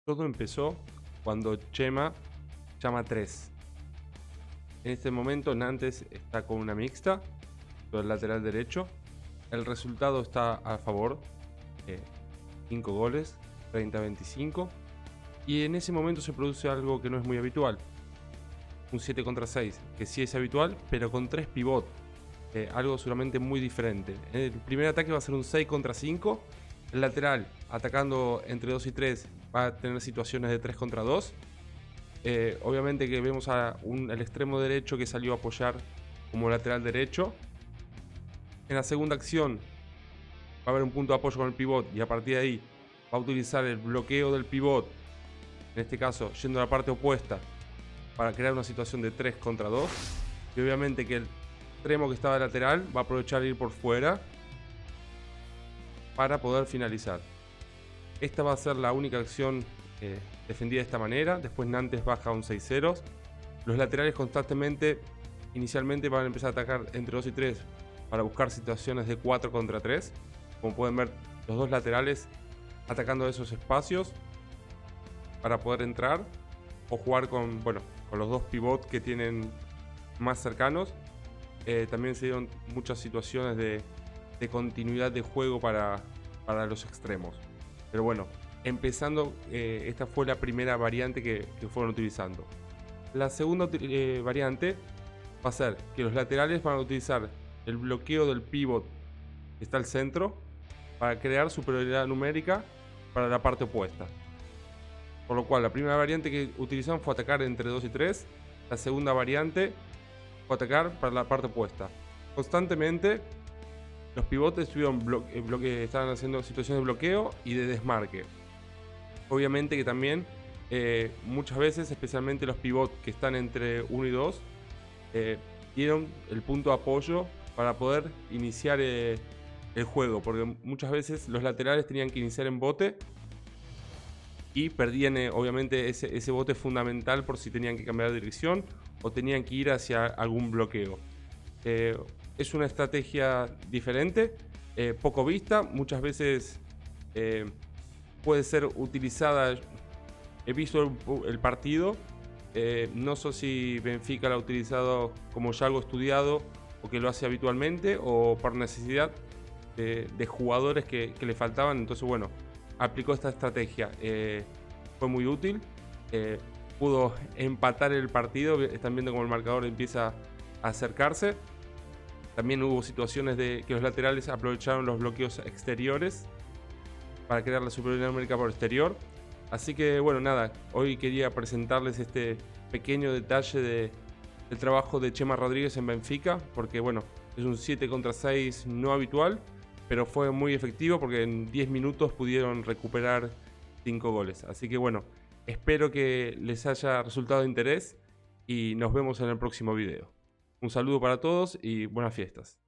Todo empezó cuando Chema llama 3. En este momento Nantes está con una mixta por el lateral derecho. El resultado está a favor, 5 goles, 30-25. Y en ese momento se produce algo que no es muy habitual. Un 7 contra 6, que sí es habitual, pero con 3 pivot. Algo seguramente muy diferente. El primer ataque va a ser un 6 contra 5. El lateral, atacando entre 2 y 3, va a tener situaciones de 3 contra 2. Obviamente que vemos el extremo derecho que salió a apoyar como lateral derecho. En la segunda acción va a haber un punto de apoyo con el pivot y a partir de ahí va a utilizar el bloqueo del pivot, en este caso yendo a la parte opuesta, para crear una situación de 3 contra 2. Y obviamente que el extremo que estaba lateral va a aprovechar ir por fuera para poder finalizar. Esta va a ser la única acción defendida de esta manera. Después Nantes baja un 6-0. Los laterales constantemente, inicialmente van a empezar a atacar entre 2 y 3 para buscar situaciones de 4 contra 3. Como pueden ver, los dos laterales atacando esos espacios para poder entrar o jugar con los dos pivots que tienen más cercanos. También se dieron muchas situaciones de continuidad de juego para los extremos. Pero bueno, empezando, esta fue la primera variante que fueron utilizando. La segunda variante va a ser que los laterales van a utilizar el bloqueo del pivot que está al centro para crear superioridad numérica para la parte opuesta. Por lo cual, la primera variante que utilizaron fue atacar entre 2 y 3. La segunda variante fue atacar para la parte opuesta. Constantemente, los pivotes estaban haciendo situaciones de bloqueo y de desmarque. Obviamente que también muchas veces, especialmente los pivots que están entre 1 y 2, dieron el punto de apoyo para poder iniciar el juego, porque muchas veces los laterales tenían que iniciar en bote y perdían obviamente ese bote fundamental por si tenían que cambiar de dirección o tenían que ir hacia algún bloqueo. Es una estrategia diferente, poco vista, muchas veces puede ser utilizada. He visto el partido, no sé si Benfica lo ha utilizado como ya algo estudiado o que lo hace habitualmente o por necesidad de jugadores que le faltaban. Entonces bueno, aplicó esta estrategia, fue muy útil, pudo empatar el partido. Están viendo cómo el marcador empieza a acercarse. También hubo situaciones de que los laterales aprovecharon los bloqueos exteriores para crear la superioridad numérica por exterior. Así que bueno, nada, hoy quería presentarles este pequeño detalle del trabajo de Chema Rodríguez en Benfica, porque bueno, es un 7 contra 6 no habitual, pero fue muy efectivo porque en 10 minutos pudieron recuperar 5 goles. Así que bueno, espero que les haya resultado de interés y nos vemos en el próximo video. Un saludo para todos y buenas fiestas.